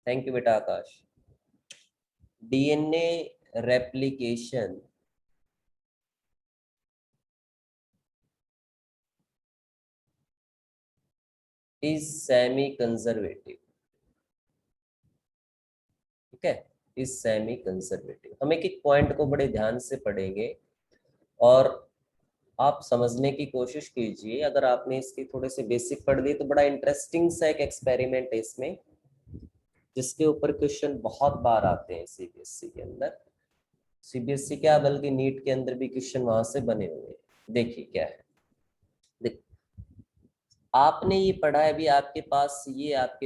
Thank you बेटा Akash. DNA replication is semi conservative. ठीक है, इज सेमी कंजर्वेटिव। हम एक एक पॉइंट को बड़े ध्यान से पढ़ेंगे और आप समझने की कोशिश कीजिए। अगर आपने इसकी थोड़े से बेसिक पढ़ लिए तो बड़ा इंटरेस्टिंग सा एक एक्सपेरिमेंट है इसमें, जिसके ऊपर क्वेश्चन बहुत बार आते हैं सीबीएसई के अंदर। सीबीएसई क्या बल्कि नीट के अंदर भी क्वेश्चन वहां से बने हुए हैं। देखिए क्या है। देख, आपने ये पढ़ा है अभी, आपके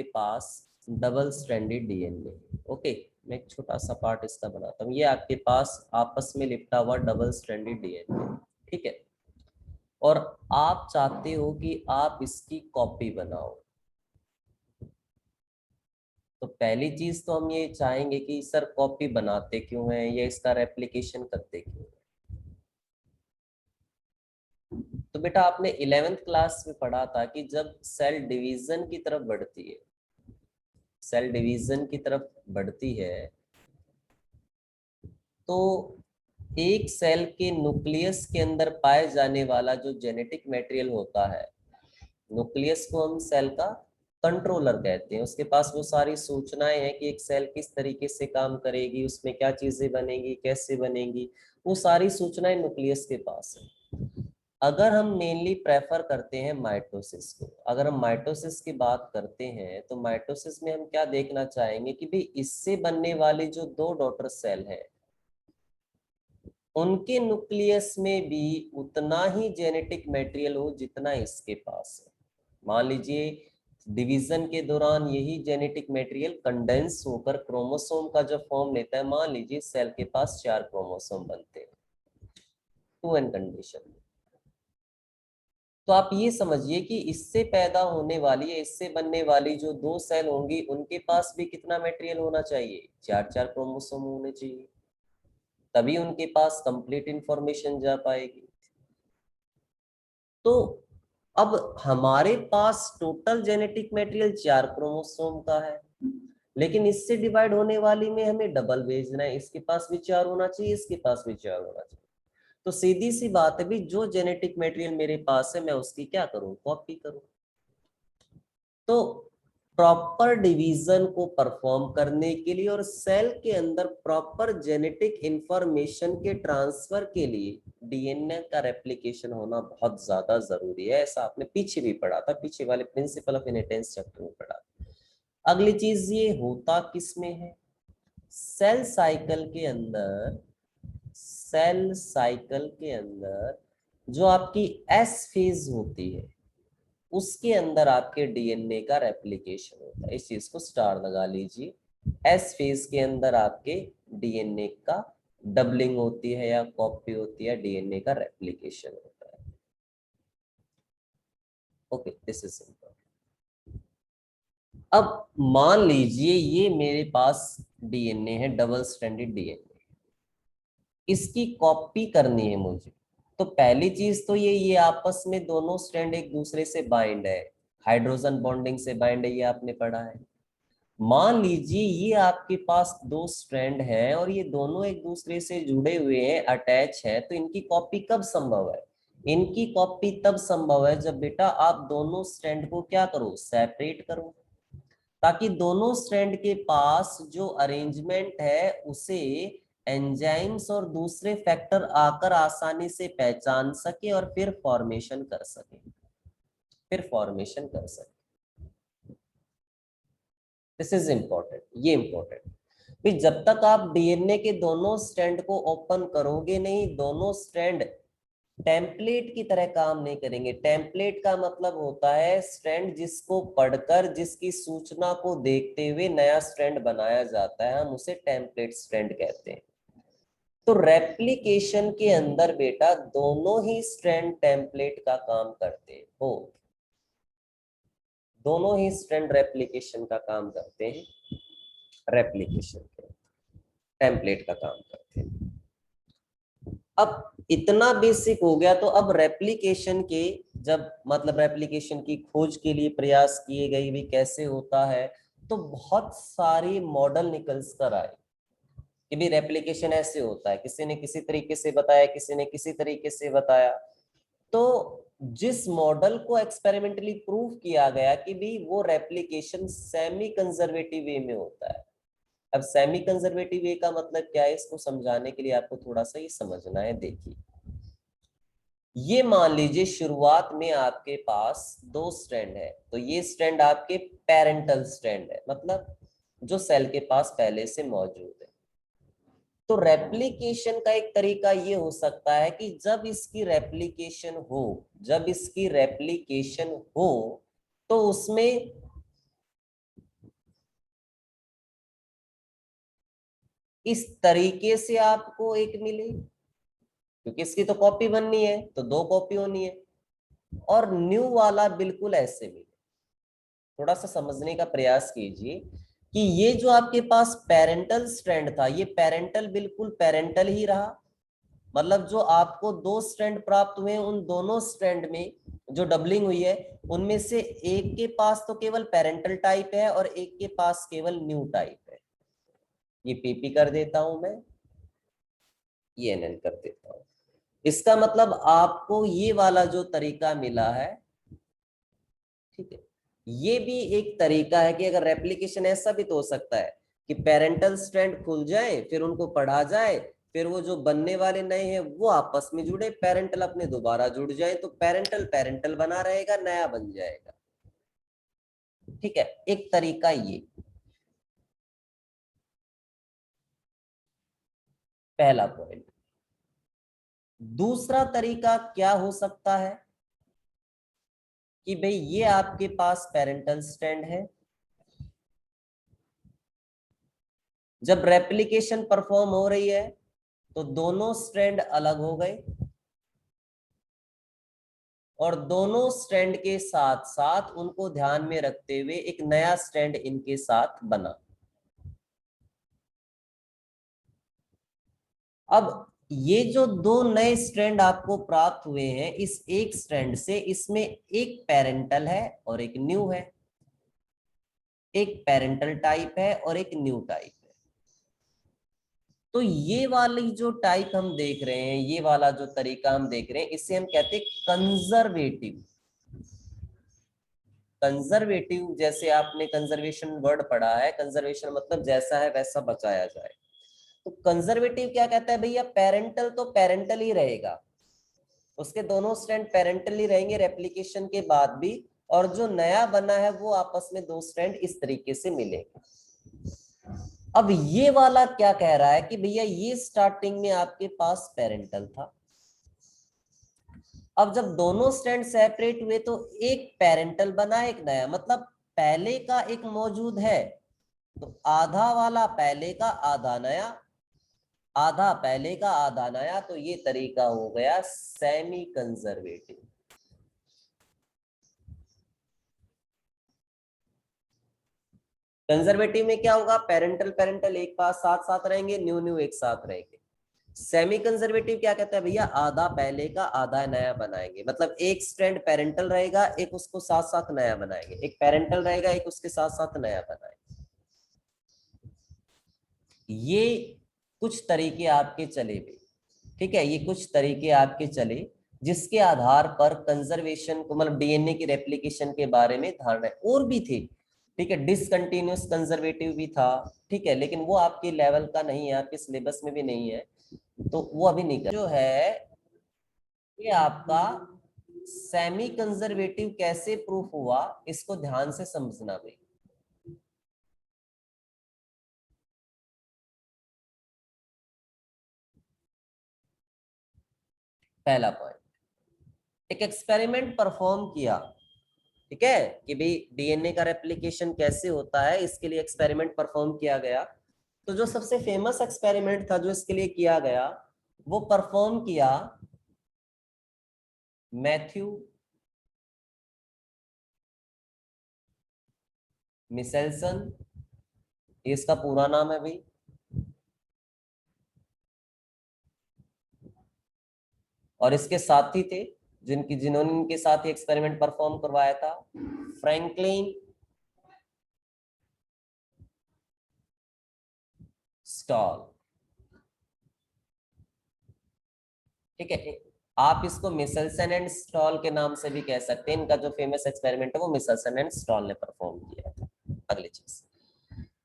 पास डबल स्ट्रैंडेड डीएनए। ओके, मैं एक छोटा सा पार्ट इसका बनाता हूँ। ये आपके पास आपस में लिपटा हुआ डबल स्ट्रैंडेड डीएनए, ठीक है। और आप चाहते हो कि आप इसकी कॉपी बनाओ। तो पहली चीज तो हम ये चाहेंगे कि सर कॉपी बनाते क्यों हैं या इसका रेप्लिकेशन करते क्यों हैं। तो बेटा आपने 11th क्लास में पढ़ा था कि जब सेल डिवीजन की तरफ बढ़ती है, सेल डिवीजन की तरफ बढ़ती है, तो एक सेल के न्यूक्लियस के अंदर पाए जाने वाला जो जेनेटिक मटेरियल होता है, न्यूक्लियस को हम सेल का कंट्रोलर कहते हैं। उसके पास वो सारी सूचनाएं हैं कि एक सेल किस तरीके से काम करेगी, उसमें क्या चीजें बनेंगी, कैसे बनेंगी, वो सारी सूचनाएं न्यूक्लियस के पास है। अगर हम मेनली प्रेफर करते हैं माइटोसिस को, अगर हम माइटोसिस की बात करते हैं तो माइटोसिस में हम क्या देखना चाहेंगे कि भाई इससे बनने वाली जो दो डॉटर सेल है उनके न्यूक्लियस में भी उतना ही जेनेटिक मटेरियल हो जितना इसके पास है। मान लीजिए डिवीजन के दौरान यही जेनेटिक मटेरियल कंडेंस होकर क्रोमोसोम का जो फॉर्म लेता है, मान लीजिए सेल के पास 4 क्रोमोसोम बनते हैं 2n कंडीशन। तो आप ये समझिए कि इससे पैदा होने वाली या इससे बनने वाली जो दो सेल होंगी उनके पास भी कितना मटेरियल होना चाहिए, 4 क्रोमोसोम होने चाहिए, तभी उनके पास कंप्लीट इंफॉर्मेशन जा पाएगी। तो अब हमारे पास टोटल जेनेटिक मटेरियल 4 क्रोमोसोम का है, लेकिन इससे डिवाइड होने वाली में हमें डबल भेजना है। इसके पास भी 4 होना चाहिए, इसके पास भी 4 होना चाहिए। तो सीधी सी बात है भी, जो जेनेटिक मटेरियल मेरे पास है मैं उसकी क्या करूं, कॉपी करूं। तो प्रॉपर डिवीजन को परफॉर्म करने के लिए और सेल के अंदर प्रॉपर जेनेटिक इंफॉर्मेशन के ट्रांसफर के लिए डीएनए का रेप्लिकेशन होना बहुत ज्यादा जरूरी है। ऐसा आपने पीछे भी पढ़ा था, पीछे वाले प्रिंसिपल ऑफ इनहेरिटेंस चैप्टर में पढ़ा। अगली चीज ये होता किसमें है, सेल साइकिल के अंदर, सेल साइकिल के अंदर जो आपकी एस फेज होती है उसके अंदर आपके डीएनए का रेप्लिकेशन होता है। इस चीज को स्टार लगा लीजिए। एस फेज के अंदर आपके डीएनए का डबलिंग होती है या कॉपी होती है, डीएनए का रेप्लिकेशन होता है। Okay, this is simple. अब मान लीजिए ये मेरे पास डीएनए है, डबल स्ट्रैंडेड डीएनए, इसकी कॉपी करनी है मुझे। तो पहली चीज तो ये आपस में दोनों स्ट्रैंड एक दूसरे से बाइंड है, हाइड्रोजन बॉन्डिंग से बाइंड है, ये आपने पढ़ा है। मान लीजिए ये आपके पास दो स्ट्रैंड हैं और ये दोनों एक दूसरे से जुड़े हुए हैं, अटैच है, तो इनकी कॉपी कब संभव है, इनकी कॉपी तब संभव है जब बेटा आप दोनों स्ट्रैंड को क्या करो, सेपरेट करो, ताकि दोनों स्ट्रैंड के पास जो अरेंजमेंट है उसे एंजाइम्स और दूसरे फैक्टर आकर आसानी से पहचान सके और फिर फॉर्मेशन कर सके, फिर फॉर्मेशन कर सके। दिस इज इंपॉर्टेंट, ये इंपॉर्टेंट। फिर जब तक आप डीएनए के दोनों स्ट्रैंड को ओपन करोगे नहीं, दोनों स्ट्रैंड टेम्पलेट की तरह काम नहीं करेंगे। टेम्पलेट का मतलब होता है स्ट्रैंड जिसको पढ़कर, जिसकी सूचना को देखते हुए नया स्ट्रैंड बनाया जाता है, हम उसे टेम्पलेट स्ट्रैंड कहते हैं। तो रेप्लिकेशन के अंदर बेटा दोनों ही स्ट्रैंड टेम्पलेट का काम करते हो, दोनों ही स्ट्रैंड रेप्लिकेशन का काम करते हैं, रेप्लिकेशन के टेम्पलेट का काम करते हैं। अब इतना बेसिक हो गया, तो अब रेप्लिकेशन के, जब मतलब रेप्लिकेशन की खोज के लिए प्रयास किए गए भी कैसे होता है, तो बहुत सारी मॉडल निकल कर आए कि भी रेप्लिकेशन ऐसे होता है, किसी ने किसी तरीके से बताया, किसी ने किसी तरीके से बताया। तो जिस मॉडल को एक्सपेरिमेंटली प्रूव किया गया कि भी वो रेप्लिकेशन सेमी कंजर्वेटिव वे में होता है। अब सेमी कंजर्वेटिव वे का मतलब क्या है, इसको समझाने के लिए आपको थोड़ा सा ये समझना है। देखिए, ये मान लीजिए शुरुआत में आपके पास दो स्ट्रैंड है, तो ये स्ट्रैंड आपके पेरेंटल स्ट्रैंड है, मतलब जो सेल के पास पहले से मौजूद है। तो रेप्लिकेशन का एक तरीका ये हो सकता है कि जब इसकी रेप्लिकेशन हो तो उसमें इस तरीके से आपको एक मिले, क्योंकि इसकी तो कॉपी बननी है तो दो कॉपी होनी है, और न्यू वाला बिल्कुल ऐसे मिले। थोड़ा सा समझने का प्रयास कीजिए कि ये जो आपके पास पेरेंटल स्ट्रैंड था, ये पेरेंटल बिल्कुल पेरेंटल ही रहा, मतलब जो आपको दो स्ट्रैंड प्राप्त हुए उन दोनों स्ट्रैंड में जो डबलिंग हुई है उनमें से एक के पास तो केवल पेरेंटल टाइप है और एक के पास केवल न्यू टाइप है। ये पीपी कर देता हूं मैं, ये एनएन कर देता हूं। इसका मतलब आपको ये वाला जो तरीका मिला है, ठीक है, ये भी एक तरीका है कि अगर रेप्लिकेशन ऐसा भी तो हो सकता है कि पेरेंटल स्ट्रैंड खुल जाए, फिर उनको पढ़ा जाए, फिर वो जो बनने वाले नए हैं वो आपस में जुड़े, पेरेंटल अपने दोबारा जुड़ जाए, तो पेरेंटल पेरेंटल बना रहेगा, नया बन जाएगा। ठीक है, एक तरीका ये पहला पॉइंट। दूसरा तरीका क्या हो सकता है कि भाई ये आपके पास पेरेंटल स्ट्रैंड है, जब रेप्लिकेशन परफॉर्म हो रही है तो दोनों स्ट्रैंड अलग हो गए और दोनों स्ट्रैंड के साथ साथ उनको ध्यान में रखते हुए एक नया स्ट्रैंड इनके साथ बना। अब ये जो दो नए स्ट्रैंड आपको प्राप्त हुए हैं, इस एक स्ट्रैंड से इसमें एक पेरेंटल है और एक न्यू है, एक पेरेंटल टाइप है और एक न्यू टाइप है। तो ये वाली जो टाइप हम देख रहे हैं, ये वाला जो तरीका हम देख रहे हैं, इसे हम कहते हैं कंजर्वेटिव। कंजर्वेटिव, जैसे आपने कंजर्वेशन वर्ड पढ़ा है, कंजर्वेशन मतलब जैसा है वैसा बचाया जाए। तो कंजर्वेटिव क्या कहता है भैया, पेरेंटल तो पेरेंटल ही रहेगा, उसके दोनों स्ट्रैंड पेरेंटल ही रहेंगे रेप्लिकेशन के बाद भी, और जो नया बना है वो आपस में दो स्ट्रैंड इस तरीके से मिलेंगे। अब ये वाला क्या कह रहा है कि भैया ये स्टार्टिंग में आपके पास पेरेंटल था, अब जब दोनों स्ट्रैंड सेपरेट हुए तो एक पेरेंटल बना एक नया, मतलब पहले का एक मौजूद है तो आधा वाला पहले का आधा नया, आधा पहले का आधा नया, तो ये तरीका हो गया सेमी कंजर्वेटिव। कंजर्वेटिव में क्या होगा, पेरेंटल पेरेंटल एक पास साथ साथ रहेंगे, न्यू न्यू एक साथ रहेंगे। सेमी कंजर्वेटिव क्या कहता है भैया, आधा पहले का आधा नया बनाएंगे, मतलब एक स्ट्रैंड पेरेंटल रहेगा, एक उसको साथ साथ नया बनाएंगे, एक पेरेंटल रहेगा एक उसके साथ साथ नया बनाएंगे। ये कुछ तरीके आपके चले हुए, ठीक है, ये कुछ तरीके आपके चले जिसके आधार पर कंजर्वेशन को, मतलब डीएनए की रेप्लिकेशन के बारे में धारणा और भी थी। ठीक है, डिसकंटिन्यूअस कंजर्वेटिव भी था, ठीक है, लेकिन वो आपके लेवल का नहीं है, आपके सिलेबस में भी नहीं है, तो वो अभी नहीं कर जो है। ये आपका सेमी कंजर्वेटिव कैसे प्रूफ हुआ, इसको ध्यान से समझना भाई। पहला पॉइंट, एक एक्सपेरिमेंट परफॉर्म किया, ठीक है, कि भाई डीएनए का रेप्लिकेशन कैसे होता है, इसके लिए एक्सपेरिमेंट परफॉर्म किया गया। तो जो सबसे फेमस एक्सपेरिमेंट था जो इसके लिए किया गया, वो परफॉर्म किया मैथ्यू मिसेल्सन, ये इसका पूरा नाम है भाई, और इसके साथी थे जिन्होंने इनके साथ ही एक्सपेरिमेंट परफॉर्म करवाया था, फ्रैंकलिन स्टॉल, ठीक है। आप इसको मिसेल्सन एंड स्टॉल के नाम से भी कह सकते हैं। इनका जो फेमस एक्सपेरिमेंट है वो मिसेल्सन एंड स्टॉल ने परफॉर्म किया था। अगली चीज,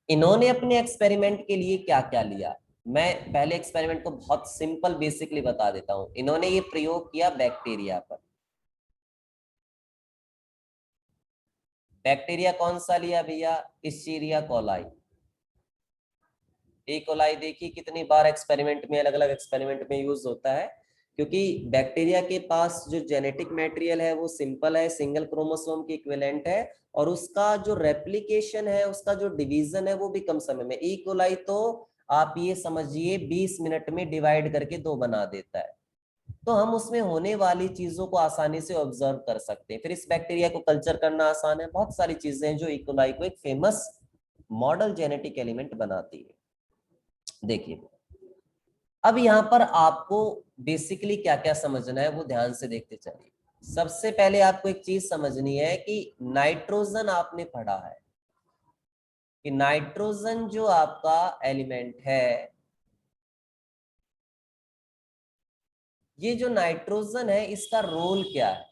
इन्होंने अपने एक्सपेरिमेंट के लिए क्या क्या लिया। मैं पहले एक्सपेरिमेंट को बहुत सिंपल बेसिकली बता देता हूं। इन्होंने ये प्रयोग किया बैक्टीरिया पर। बैक्टीरिया कौन सा लिया भैया, इस्चीरिया कोलाई। ई कोलाई देखिए कितनी बार एक्सपेरिमेंट में, अलग अलग एक्सपेरिमेंट में यूज होता है, क्योंकि बैक्टीरिया के पास जो जेनेटिक मटेरियल है वो सिंपल है, सिंगल क्रोमोसोम की इक्विवेलेंट है, और उसका जो रेप्लिकेशन है, उसका जो डिवीजन है वो भी कम समय में। ई कोलाई तो आप ये समझिए 20 मिनट में डिवाइड करके 2 बना देता है। तो हम उसमें होने वाली चीजों को आसानी से ऑब्जर्व कर सकते हैं। फिर इस बैक्टीरिया को कल्चर करना आसान है। बहुत सारी चीजें हैं जो ई कोलाई को एक फेमस मॉडल जेनेटिक एलिमेंट बनाती है। देखिए, अब यहां पर आपको बेसिकली क्या क्या समझना है वो ध्यान से देखते चलिए। सबसे पहले आपको एक चीज समझनी है कि नाइट्रोजन आपने पढ़ा है कि नाइट्रोजन जो आपका एलिमेंट है, ये जो नाइट्रोजन है इसका रोल क्या है।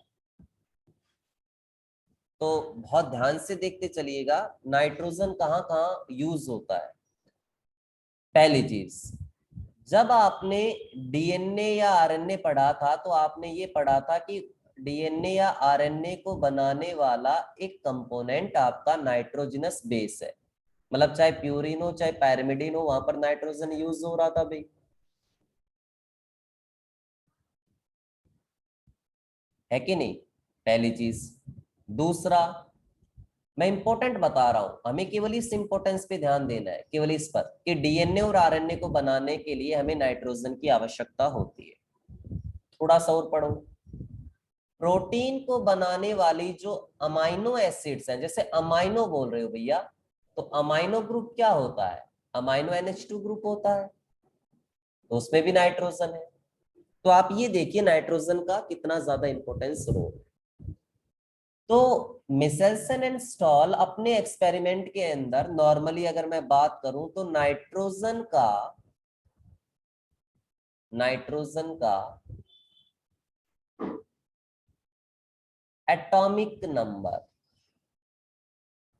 तो बहुत ध्यान से देखते चलिएगा नाइट्रोजन कहाँ कहाँ यूज होता है। पहली चीज, जब आपने डीएनए या आरएनए पढ़ा था तो आपने ये पढ़ा था कि डीएनए या आरएनए को बनाने वाला एक कंपोनेंट आपका नाइट्रोजनस बेस है। मतलब चाहे प्यूरिन हो चाहे पैरामिडिन हो, वहां पर नाइट्रोजन यूज हो रहा था भाई, है कि नहीं। पहली चीज। दूसरा, मैं इंपॉर्टेंट बता रहा हूं, हमें केवल इस इंपॉर्टेंस पे ध्यान देना है, केवल इस पर, कि डीएनए और आरएनए को बनाने के लिए हमें नाइट्रोजन की आवश्यकता होती है। थोड़ा सा और पढ़ो। प्रोटीन को बनाने वाली जो अमाइनो एसिड्स हैं, जैसे अमाइनो बोल रहे हो भैया, तो अमाइनो ग्रुप क्या होता है, अमाइनो NH2 ग्रुप होता है, तो उसमें भी नाइट्रोजन है। तो आप ये देखिए नाइट्रोजन का कितना ज्यादा इंपॉर्टेंस रोल। तो मिसेल्सन एंड स्टॉल अपने एक्सपेरिमेंट के अंदर नॉर्मली अगर मैं बात करूं तो नाइट्रोजन का एटॉमिक नंबर,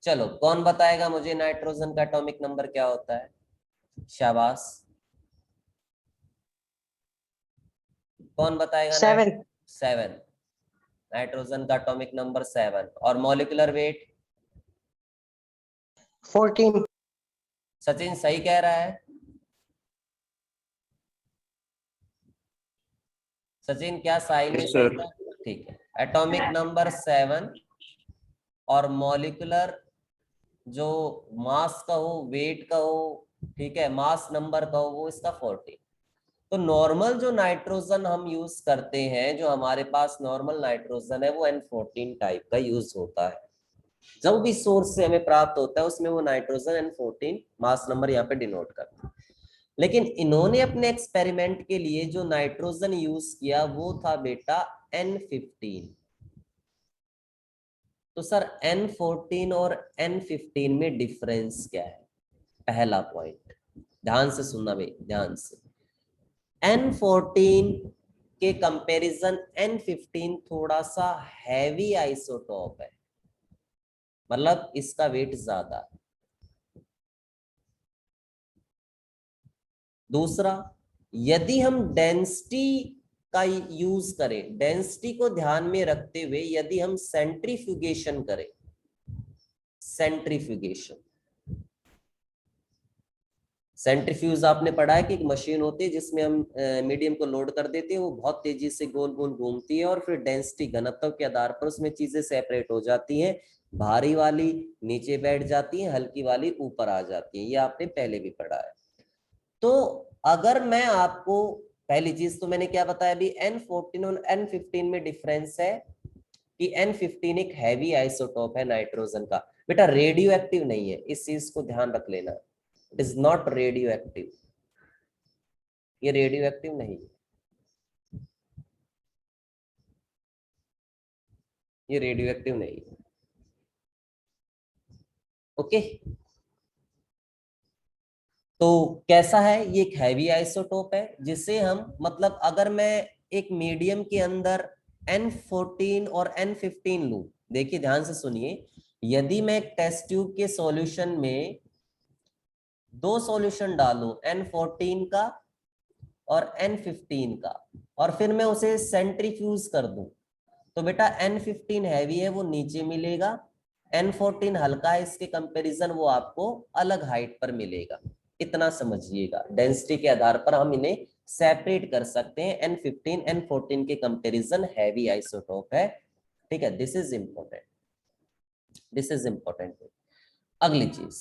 चलो कौन बताएगा मुझे नाइट्रोजन का एटॉमिक नंबर क्या होता है। शाबाश, कौन बताएगा। 7. 7। नाइट्रोजन का एटॉमिक नंबर 7 और मॉलिक्यूलर वेट। 14. सचिन सही कह रहा है। सचिन क्या साई ने यस सही सर। कहा, ठीक है। एटॉमिक नंबर 7 और मॉलिक्यूलर जो मास का हो, वेट का हो, ठीक है, मास नंबर का हो, वो इसका 14। तो नॉर्मल जो नाइट्रोजन हम यूज करते हैं, जो हमारे पास नॉर्मल नाइट्रोजन है वो N14 टाइप का यूज होता है। जो भी सोर्स से हमें प्राप्त होता है उसमें वो नाइट्रोजन N14 मास नंबर यहाँ पे डिनोट करता है। लेकिन इन्होंने अपने एक्सपेरिमेंट के लिए जो नाइट्रोजन यूज किया वो था बेटा N15। तो सर N14 और N15 में डिफरेंस क्या है। पहला पॉइंट ध्यान से सुनना भाई, ध्यान से। N14 के कंपैरिजन N15 थोड़ा सा हैवी आइसोटोप है, मतलब इसका वेट ज्यादा है। दूसरा, यदि हम डेंसिटी का यूज करें, डेंसिटी को ध्यान में रखते हुए यदि हम सेंट्रीफ्यूगेशन करें, सेंट्रीफ्यूगेशन, सेंट्रीफ्यूज आपने पढ़ा है कि एक मशीन होती है जिसमें हम मीडियम को लोड कर देते हैं, वो बहुत तेजी से गोल गोल घूमती है और फिर डेंसिटी घनत्व के आधार पर उसमें चीजें सेपरेट हो जाती हैं। भारी वाली नीचे बैठ जाती है, हल्की वाली ऊपर आ जाती है, ये आपने पहले भी पढ़ा है। तो अगर मैं आपको, पहली चीज तो मैंने क्या बताया अभी, N14 और N15 में डिफरेंस है कि N15 एक हैवी आइसोटोप है नाइट्रोजन का। बेटा रेडियो एक्टिव नहीं है, इस चीज को ध्यान रख लेना। It is not radio active, ये रेडियो एक्टिव नहीं है, ये रेडियो एक्टिव नहीं है। ओके, तो कैसा है, ये एक हैवी आइसोटोप है जिसे हम, मतलब अगर मैं एक मीडियम के अंदर N14 और N15 लूं, देखिए ध्यान से सुनिए, यदि मैं एक टेस्ट ट्यूब के सॉल्यूशन में दो सॉल्यूशन डालूं, N14 का और N15 का, और फिर मैं उसे सेंट्रीफ्यूज कर दूं, तो बेटा N15 हैवी है वो नीचे मिलेगा, N14 हल्का है, इसके कंपैरिजन वो आपको अलग हाइट पर मिलेगा। इतना समझिएगा, डेंसिटी के आधार पर हम इन्हें सेपरेट कर सकते हैं। N15 N14 के कंपैरिजन हैवी आइसोटोप है, ठीक है, this is important, this is important. अगली चीज,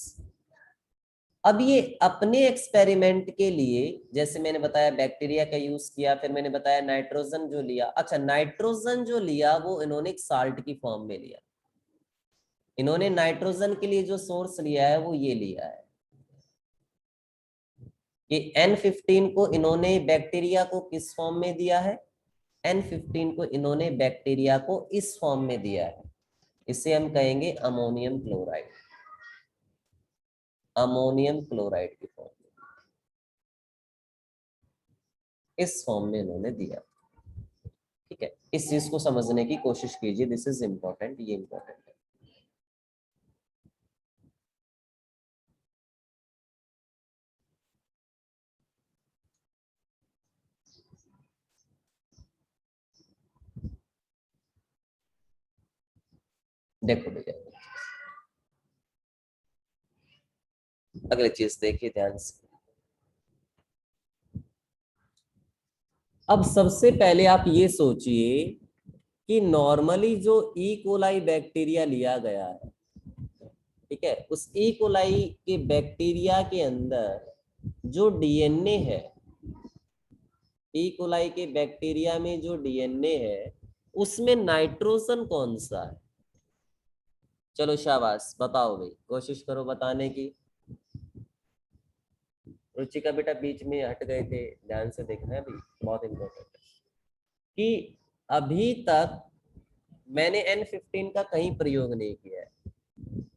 अब ये अपने एक्सपेरिमेंट के लिए, जैसे मैंने बताया बैक्टीरिया का यूज किया, फिर मैंने बताया नाइट्रोजन जो लिया, अच्छा नाइट्रोजन जो लिया वो इन्होंने एक साल्ट की फॉर्म में लिया, इन्होंने नाइट्रोजन के लिए जो सोर्स लिया है वो ये लिया है, ये N15 को इन्होंने बैक्टीरिया को किस फॉर्म में दिया है, N15 को इन्होंने बैक्टीरिया को इस फॉर्म में दिया है, इसे हम कहेंगे अमोनियम क्लोराइड, अमोनियम क्लोराइड की फॉर्म में, इस फॉर्म में इन्होंने दिया, ठीक है। इस चीज को समझने की कोशिश कीजिए, दिस इज इंपॉर्टेंट, ये इंपॉर्टेंट है। देखो भैया, अगली चीज देखिए ध्यान से। अब सबसे पहले आप ये सोचिए कि नॉर्मली जो ई कोलाई बैक्टीरिया लिया गया है, ठीक है, उस ई कोलाई के बैक्टीरिया के अंदर जो डीएनए है, ई कोलाई के बैक्टीरिया में जो डीएनए है उसमें नाइट्रोजन कौन सा है? चलो शाबाश, बताओ भाई, कोशिश करो बताने की। रुचिका बेटा बीच में हट गए थे, ध्यान से देखना है भाई, बहुत इंपॉर्टेंट है कि अभी तक मैंने N15 का कहीं प्रयोग नहीं किया है,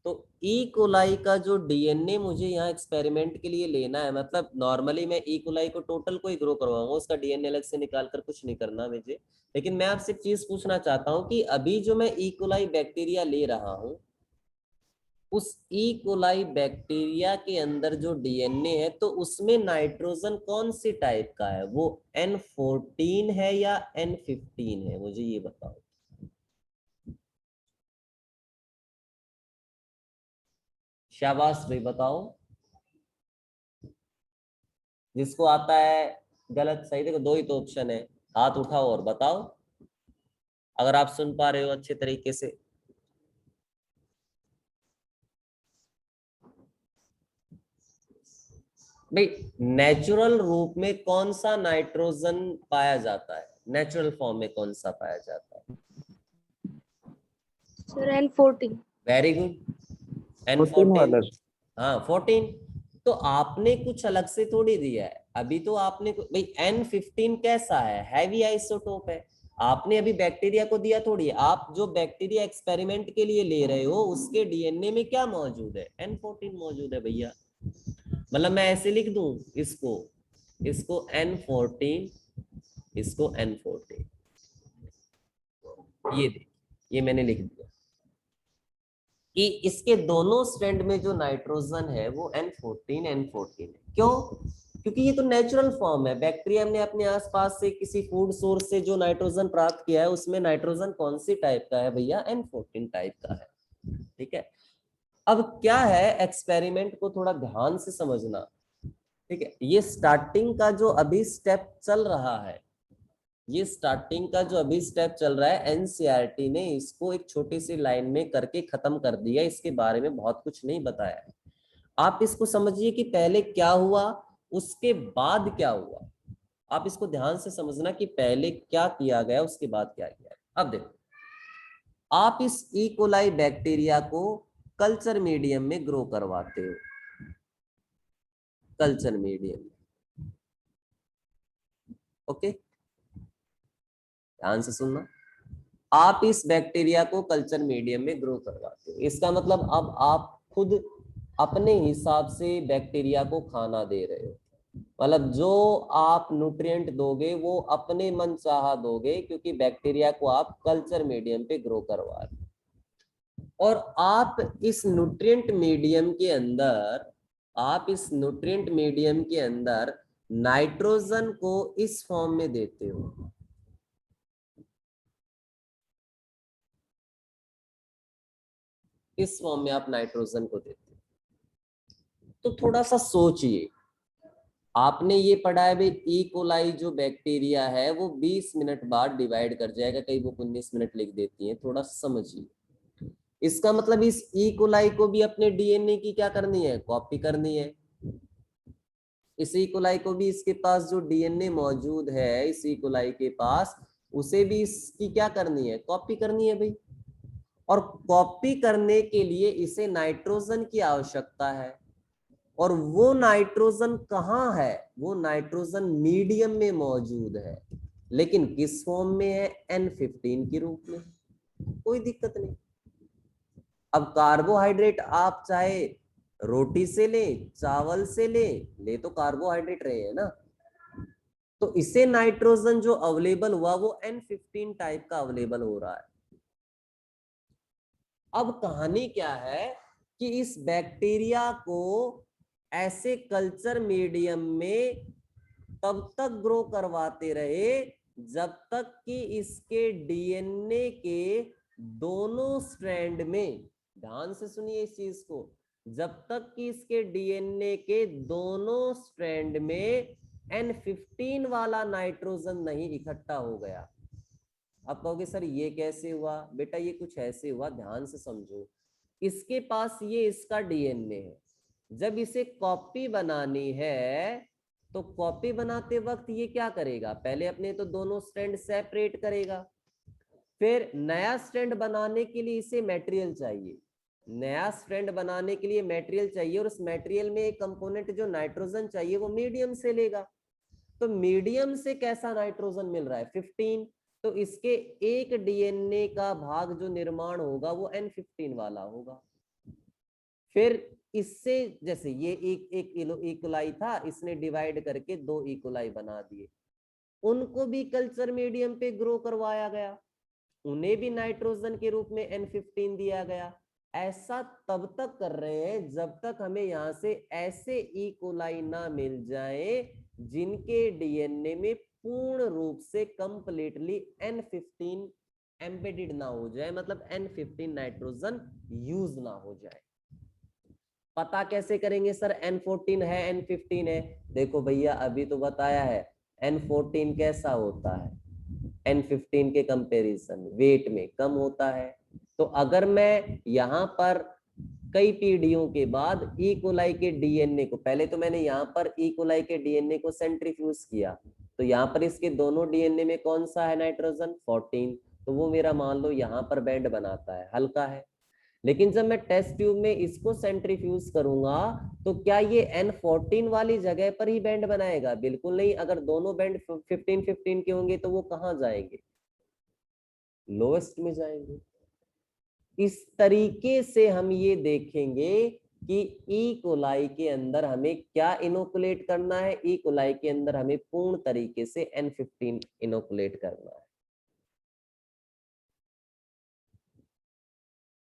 तो ई कोलाई का जो डीएनए मुझे यहाँ एक्सपेरिमेंट के लिए लेना है, मतलब नॉर्मली मैं ई कोलाई को टोटल को ही ग्रो करवाऊंगा, उसका डीएनए अलग से निकाल कर कुछ नहीं करना मुझे, लेकिन मैं आपसे एक चीज पूछना चाहता हूँ कि अभी जो मैं ई कोलाई बैक्टीरिया ले रहा हूँ, उस ई कोलाई बैक्टीरिया के अंदर जो डीएनए है तो उसमें नाइट्रोजन कौन सी टाइप का है, वो N14 है या N15 है, मुझे ये बताओ। शाबाश भाई बताओ, जिसको आता है, गलत सही, देखो दो ही तो ऑप्शन है, हाथ उठाओ और बताओ अगर आप सुन पा रहे हो अच्छे तरीके से। भाई नेचुरल रूप में कौन सा नाइट्रोजन पाया जाता है, नेचुरल फॉर्म में कौन सा पाया जाता है? Sir N14। Very good, 14 N14, वाला। हाँ 14। तो आपने कुछ अलग से थोड़ी दिया है, अभी तो आपने भाई N15 कैसा है, हैवी आइसोटोप है, आपने अभी बैक्टीरिया को दिया थोड़ी है, आप जो बैक्टीरिया एक्सपेरिमेंट के लिए ले रहे हो उसके डीएनए में क्या मौजूद है, N14 मौजूद है भैया, मतलब मैं ऐसे लिख दूं इसको, इसको N14, इसको N14, ये देखिए, ये मैंने लिख दिया कि इसके दोनों स्ट्रैंड में जो नाइट्रोजन है वो N14 है। क्यों? क्योंकि ये तो नेचुरल फॉर्म है, बैक्टीरिया ने अपने आसपास से किसी फूड सोर्स से जो नाइट्रोजन प्राप्त किया है उसमें नाइट्रोजन कौन सी टाइप का है भैया, N14 टाइप का है, ठीक है। अब क्या है, एक्सपेरिमेंट को थोड़ा ध्यान से समझना, ठीक है, ये स्टार्टिंग का जो अभी स्टेप चल रहा है, ये स्टार्टिंग का जो अभी स्टेप चल रहा है, एनसीईआरटी ने इसको एक छोटी सी लाइन में करके खत्म कर दिया, इसके बारे में बहुत कुछ नहीं बताया है। आप इसको समझिए कि पहले क्या हुआ उसके बाद क्या हुआ, आप इसको ध्यान से समझना कि पहले क्या किया गया उसके बाद क्या किया गया। अब देखो, आप इस ई कोलाई बैक्टीरिया को कल्चर मीडियम में ग्रो करवाते हो, कल्चर मीडियम, ओके, ध्यान से सुनना, आप इस बैक्टीरिया को कल्चर मीडियम में ग्रो करवाते हो, इसका मतलब अब आप खुद अपने हिसाब से बैक्टीरिया को खाना दे रहे हो, मतलब जो आप न्यूट्रिएंट दोगे वो अपने मन चाहा दोगे, क्योंकि बैक्टीरिया को आप कल्चर मीडियम पे ग्रो करवा रहे हो। और आप इस न्यूट्रिएंट मीडियम के अंदर, आप इस न्यूट्रिएंट मीडियम के अंदर नाइट्रोजन को इस फॉर्म में देते हो। इस फॉर्म में आप नाइट्रोजन को देते हो। तो थोड़ा सा सोचिए, आपने ये पढ़ा है भाई ई कोलाई जो बैक्टीरिया है वो 20 मिनट बाद डिवाइड कर जाएगा, कई बुक 19 मिनट लिख देती है, थोड़ा समझिए। इसका मतलब इस ई कोलाई को भी अपने डीएनए की क्या करनी है, कॉपी करनी है। इस ई कोलाई को भी इसके पास जो डीएनए मौजूद है इस ई कोलाई के पास, उसे भी इसकी क्या करनी है, कॉपी करनी है भाई। और कॉपी करने के लिए इसे नाइट्रोजन की आवश्यकता है, और वो नाइट्रोजन कहाँ है, वो नाइट्रोजन मीडियम में मौजूद है, लेकिन किस फॉर्म में है, N15 के रूप में। कोई दिक्कत नहीं। अब कार्बोहाइड्रेट आप चाहे रोटी से ले, चावल से ले तो कार्बोहाइड्रेट रहे हैं ना। तो इसे नाइट्रोजन जो अवेलेबल हुआ वो N15 टाइप का अवेलेबल हो रहा है। अब कहानी क्या है कि इस बैक्टीरिया को ऐसे कल्चर मीडियम में तब तक ग्रो करवाते रहे जब तक कि इसके डीएनए के दोनों स्ट्रैंड में, ध्यान से सुनिए इस चीज को, जब तक कि इसके डीएनए के दोनों स्ट्रैंड में N15 वाला नाइट्रोजन नहीं इकट्ठा हो गया। आप कहोगे सर ये कैसे हुआ, बेटा ये कुछ ऐसे हुआ, ध्यान से समझो। इसके पास ये इसका डीएनए है, जब इसे कॉपी बनानी है तो कॉपी बनाते वक्त ये क्या करेगा, पहले अपने तो दोनों स्ट्रैंड सेपरेट करेगा, फिर नया स्ट्रैंड बनाने के लिए इसे मटेरियल चाहिए, नया स्ट्रैंड बनाने के लिए मटेरियल चाहिए, और उस मटेरियल में एक कंपोनेंट जो नाइट्रोजन चाहिए वो मीडियम से लेगा। तो मीडियम से कैसा नाइट्रोजन मिल रहा है, 15। तो इसके एक डीएनए का भाग जो निर्माण होगा वो N15 वाला होगा। फिर इससे, जैसे ये एक इकोलाई था, इसने डिवाइड करके 2 इकोलाई बना दिए, उनको भी कल्चर मीडियम पे ग्रो करवाया गया, उन्हें भी नाइट्रोजन के रूप में N15 दिया गया। ऐसा तब तक कर रहे हैं जब तक हमें यहां से ऐसे ई कोलाई ना मिल जाए जिनके डीएनए में पूर्ण रूप से कंप्लीटली N15 एम्बेडेड ना हो जाए, मतलब N15 नाइट्रोजन यूज ना हो जाए। पता कैसे करेंगे सर N14 है N15 है, देखो भैया अभी तो बताया है N14 कैसा होता है, N15 के कंपैरिजन वेट में कम होता है। तो अगर मैं यहाँ पर कई पीढ़ियों के बाद ई कोलाई के डीएनए को, पहले तो मैंने यहाँ पर ई कोलाई के डीएनए को सेंट्रीफ्यूज किया, तो यहाँ पर इसके दोनों डीएनए में कौन सा है नाइट्रोजन 14, तो वो मेरा मान लो यहाँ पर बैंड बनाता है, हल्का है। लेकिन जब मैं टेस्ट ट्यूब में इसको सेंट्रीफ्यूज करूंगा तो क्या ये N14 वाली जगह पर ही बैंड बनाएगा, बिल्कुल नहीं। अगर दोनों बैंड 15-15 के होंगे तो वो कहाँ जाएंगे, लोएस्ट में जाएंगे। इस तरीके से हम ये देखेंगे कि ई कोलाई के अंदर हमें क्या इनोकुलेट करना है, ई कोलाई के अंदर हमें पूर्ण तरीके से N15 इनोकुलेट करना है।